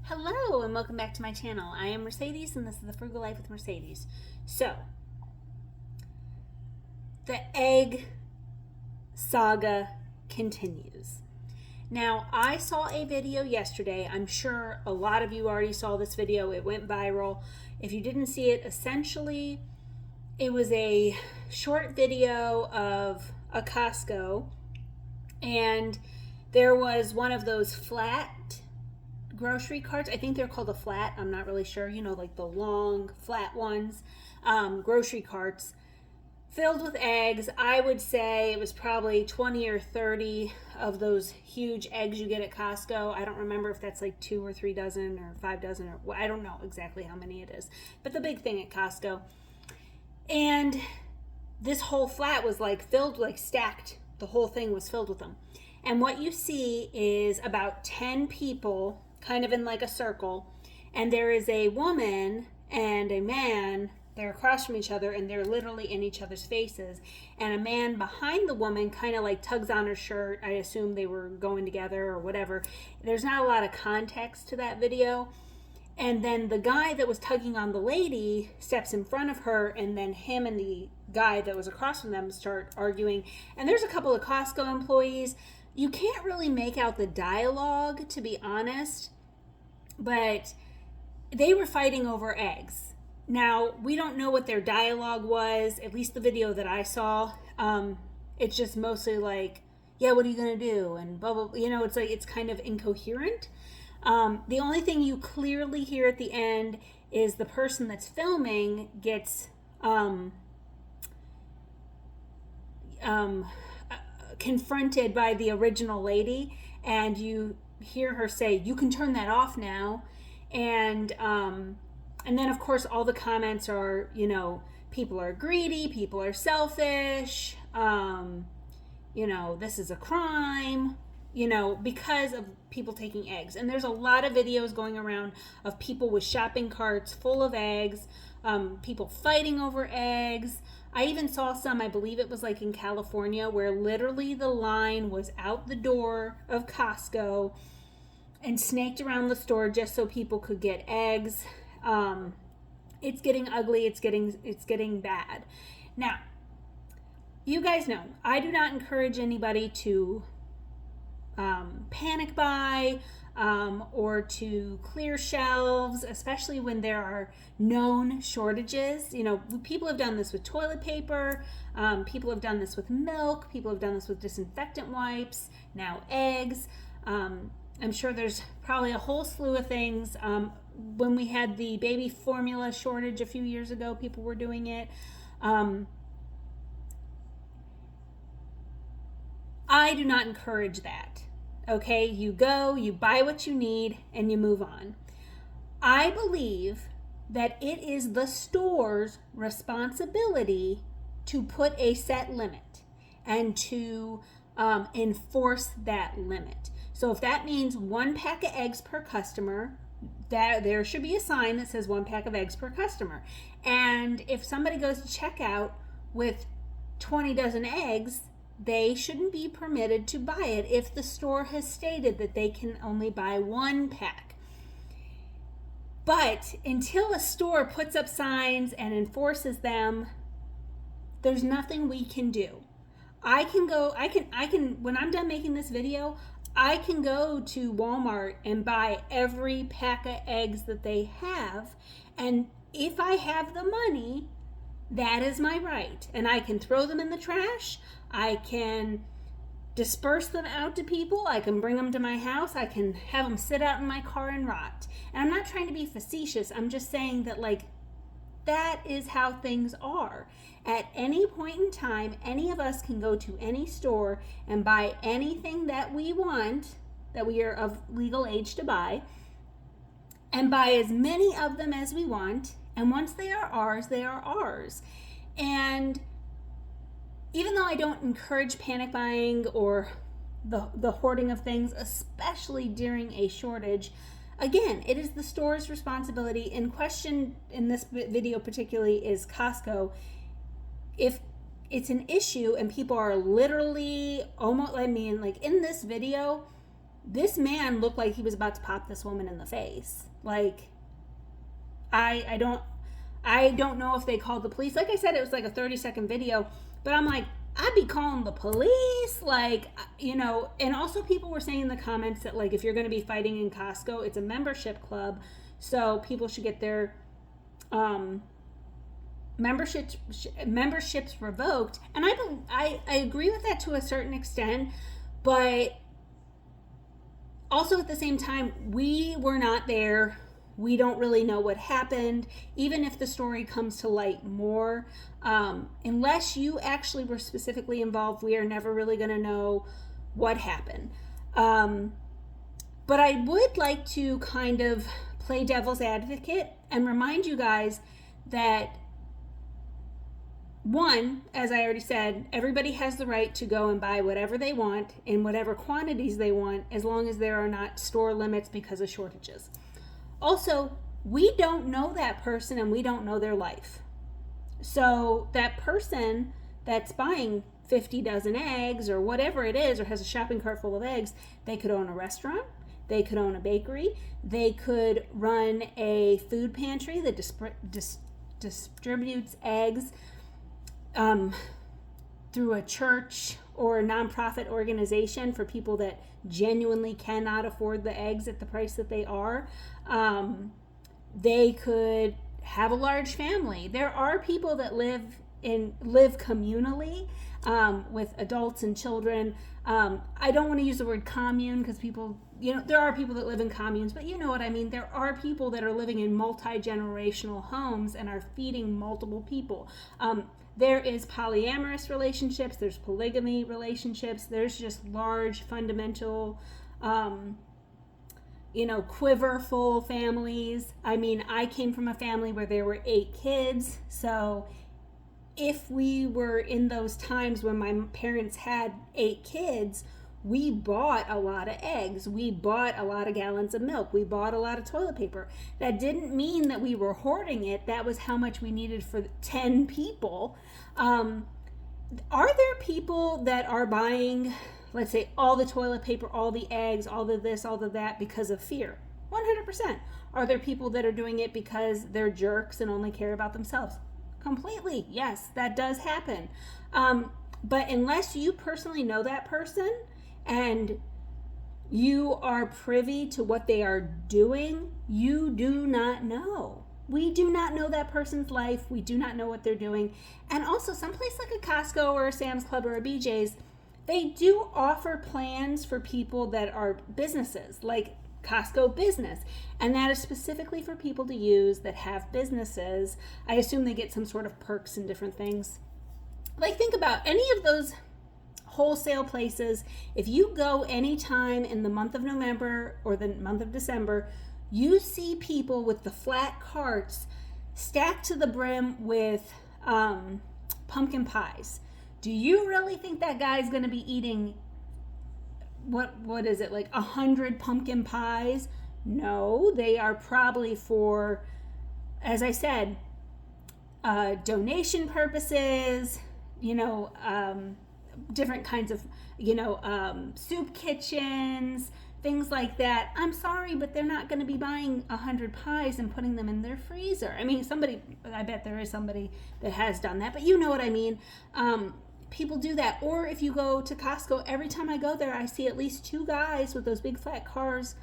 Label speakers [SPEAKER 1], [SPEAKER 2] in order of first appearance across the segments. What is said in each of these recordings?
[SPEAKER 1] Hello and welcome back to my channel. I am Mercedes and this is the Frugal Life with Mercedes. So, the egg saga continues. Now, I saw a video yesterday. I'm sure a lot of you already saw this video. It went viral. If you didn't see it, essentially, it was a short video of a Costco, and there was one of those flat grocery carts. I think they're called a flat. I'm not really sure. You know, like the long flat ones. Grocery carts filled with eggs. I would say it was probably 20 or 30 of those huge eggs you get at Costco. I don't remember if that's like 2 or 3 dozen or 5 dozen or I don't know exactly how many it is. But the big thing at Costco. And this whole flat was like filled, like stacked. The whole thing was filled with them. And what you see is about 10 people kind of in like a circle, and there is a woman and a man. They're across from each other and they're literally in each other's faces, and a man behind the woman kind of like tugs on her shirt. I assume they were going together or whatever. There's not a lot of context to that video. And then the guy that was tugging on the lady steps in front of her, and then him and the guy that was across from them start arguing. And there's a couple of Costco employees. You can't really make out the dialogue, to be honest, but they were fighting over eggs. Now, we don't know what their dialogue was, at least the video that I saw. It's just mostly like, yeah, what are you going to do? And blah, blah, blah. You know, it's like, it's kind of incoherent. The only thing you clearly hear at the end is the person that's filming gets confronted by the original lady, and you hear her say, "You can turn that off now." And then of course all the comments are, you know, people are greedy, people are selfish, you know, this is a crime, you know, because of people taking eggs. And there's a lot of videos going around of people with shopping carts full of eggs, people fighting over eggs. I even saw some, I believe it was like in California, where literally the line was out the door of Costco and snaked around the store just so people could get eggs. It's getting ugly. It's getting bad. Now, you guys know, I do not encourage anybody to panic buy or to clear shelves, especially when there are known shortages. You know, people have done this with toilet paper, people have done this with milk, people have done this with disinfectant wipes, now eggs. I'm sure there's probably a whole slew of things. When we had the baby formula shortage a few years ago, people were doing it. I do not encourage that. Okay, you go, you buy what you need, and you move on. I believe that it is the store's responsibility to put a set limit and to enforce that limit. So if that means 1 pack of eggs per customer, that there should be a sign that says 1 pack of eggs per customer. And if somebody goes to check out with 20 dozen eggs, they shouldn't be permitted to buy it if the store has stated that they can only buy 1 pack. But until a store puts up signs and enforces them, there's nothing we can do. I can when I'm done making this video, I can go to Walmart and buy every pack of eggs that they have, and if I have the money, that is my right. And I can throw them in the trash. I can disperse them out to people. I can bring them to my house. I can have them sit out in my car and rot. And I'm not trying to be facetious. I'm just saying that, like, that is how things are. At any point in time, any of us can go to any store and buy anything that we want, that we are of legal age to buy, and buy as many of them as we want. And once they are ours, they are ours. And even though I don't encourage panic buying or the hoarding of things, especially during a shortage, again, it is the store's responsibility. In question in this video particularly is Costco. If it's an issue and people are literally almost, I mean, like in this video, this man looked like he was about to pop this woman in the face. Like, I don't know if they called the police. Like I said, it was like a 30-second video, but I'm like, I'd be calling the police, like, and also people were saying in the comments that, like, if you're going to be fighting in Costco, it's a membership club, so people should get their memberships revoked. And I agree with that to a certain extent, but also at the same time, we were not there. We don't really know what happened. Even if the story comes to light more, unless you actually were specifically involved, we are never really going to know what happened. But I would like to kind of play devil's advocate and remind you guys that, one, as I already said, everybody has the right to go and buy whatever they want in whatever quantities they want, as long as there are not store limits because of shortages. Also, we don't know that person and we don't know their life. So that person that's buying 50 dozen eggs or whatever it is, or has a shopping cart full of eggs, they could own a restaurant, they could own a bakery, they could run a food pantry that distributes eggs through a church or a nonprofit organization for people that genuinely cannot afford the eggs at the price that they are. They could have a large family. There are people that live communally with adults and children. I don't want to use the word commune because people, there are people that live in communes, but you know what I mean. There are people that are living in multi-generational homes and are feeding multiple people. There is polyamorous relationships, there's polygamy relationships, there's just large fundamental, quiverful families. I mean, I came from a family where there were 8 kids, so if we were in those times when my parents had 8 kids, we bought a lot of eggs, we bought a lot of gallons of milk, we bought a lot of toilet paper. That didn't mean that we were hoarding it. That was how much we needed for 10 people. Are there people that are buying, let's say, all the toilet paper, all the eggs, all the this, all the that because of fear? 100%. Are there people that are doing it because they're jerks and only care about themselves? Completely. Yes, that does happen. But unless you personally know that person and you are privy to what they are doing, you do not know. We do not know that person's life. We do not know what they're doing. And also, someplace like a Costco or a Sam's Club or a BJ's, they do offer plans for people that are businesses, like Costco Business. And that is specifically for people to use that have businesses. I assume they get some sort of perks and different things. Like, think about any of those wholesale places. If you go anytime in the month of November or the month of December, you see people with the flat carts stacked to the brim with pumpkin pies. Do you really think that guy's going to be eating, what is it, like 100 pumpkin pies? No, they are probably for, as I said, donation purposes, different kinds of, soup kitchens, things like that. I'm sorry, but they're not going to be buying 100 pies and putting them in their freezer. I mean, I bet there is somebody that has done that, but you know what I mean. People do that. Or if you go to Costco, every time I go there, I see at least 2 guys with those big flat carts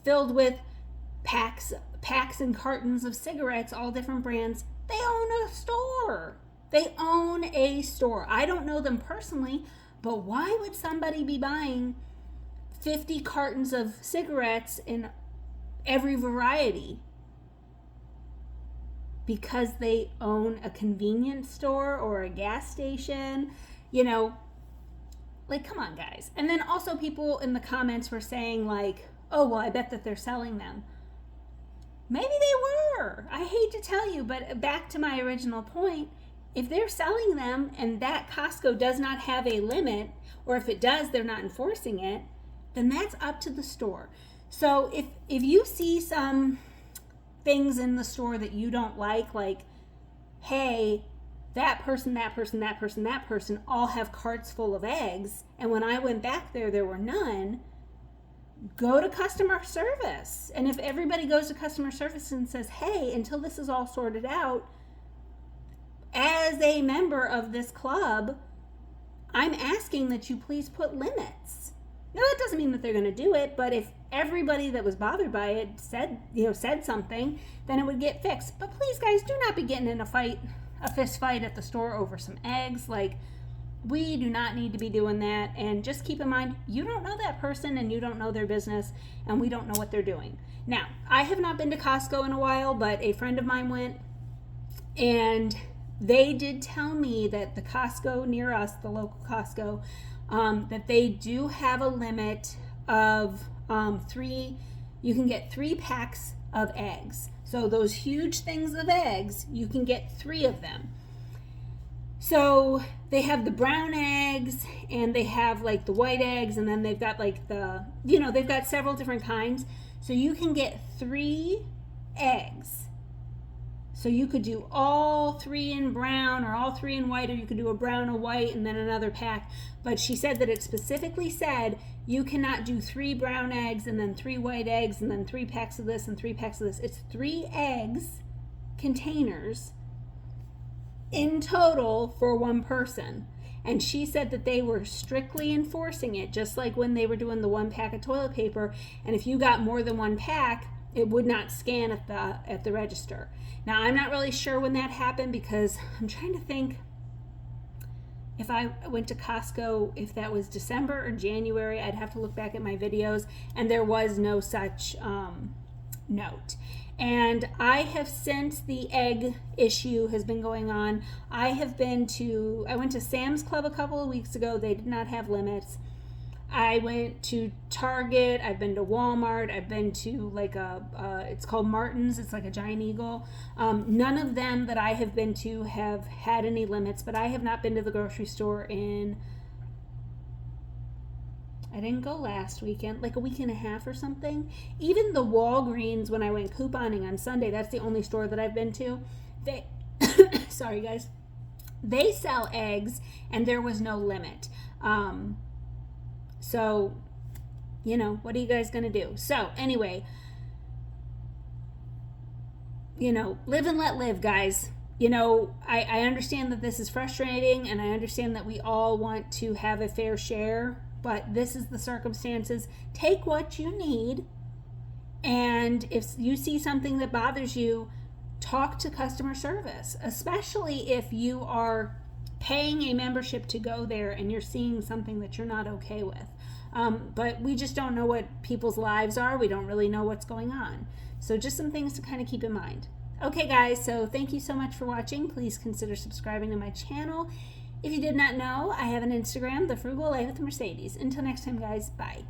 [SPEAKER 1] filled with packs and cartons of cigarettes, all different brands. They own a store. I don't know them personally, but why would somebody be buying 50 cartons of cigarettes in every variety? Because they own a convenience store or a gas station, like, come on, guys. And then also people in the comments were saying, like, oh, well, I bet that they're selling them. Maybe they were. I hate to tell you, but back to my original point, if they're selling them and that Costco does not have a limit, or if it does, they're not enforcing it, then that's up to the store. So if you see some things in the store that you don't like, hey, that person all have carts full of eggs, and when I went back there were none, go to customer service. And if everybody goes to customer service and says, hey, until this is all sorted out, as a member of this club, I'm asking that you please put limits. Now, that doesn't mean that they're going to do it, but if everybody that was bothered by it said something, then it would get fixed. But please, guys, do not be getting in a fist fight at the store over some eggs. Like, we do not need to be doing that. And just keep in mind, you don't know that person and you don't know their business, and we don't know what they're doing. Now, I have not been to Costco in a while, but a friend of mine went, and they did tell me that the Costco near us, the local Costco, that they do have a limit of 3. You can get 3 packs of eggs. So those huge things of eggs, you can get 3 of them. So they have the brown eggs, and they have like the white eggs, and then they've got like they've got several different kinds. So you can get 3 eggs. So you could do all 3 in brown or all 3 in white, or you could do a brown, a white, and then another pack. But she said that it specifically said you cannot do 3 brown eggs and then 3 white eggs and then 3 packs of this and 3 packs of this. It's 3 eggs containers in total for one person. And she said that they were strictly enforcing it, just like when they were doing the 1 pack of toilet paper. And if you got more than 1 pack, it would not scan at the register. Now, I'm not really sure when that happened, because I'm trying to think if I went to Costco, if that was December or January. I'd have to look back at my videos, and there was no such note. And I have, since the egg issue has been going on, I went to Sam's Club a couple of weeks ago. They did not have limits. I went to Target. I've been to Walmart. I've been to it's called Martin's. It's like a giant eagle. None of them that I have been to have had any limits, but I have not been to the grocery store I didn't go last weekend, like a week and a half or something. Even the Walgreens, when I went couponing on Sunday, that's the only store that I've been to. They, sorry guys, they sell eggs, and there was no limit. So, what are you guys going to do? So, anyway, live and let live, guys. I understand that this is frustrating, and I understand that we all want to have a fair share, but this is the circumstances. Take what you need, and if you see something that bothers you, talk to customer service, especially if you are paying a membership to go there and you're seeing something that you're not okay with. But we just don't know what people's lives are. We don't really know what's going on. So just some things to kind of keep in mind. Okay, guys, so thank you so much for watching. Please consider subscribing to my channel. If you did not know, I have an Instagram, The Frugal Life with Mercedes. Until next time, guys, bye.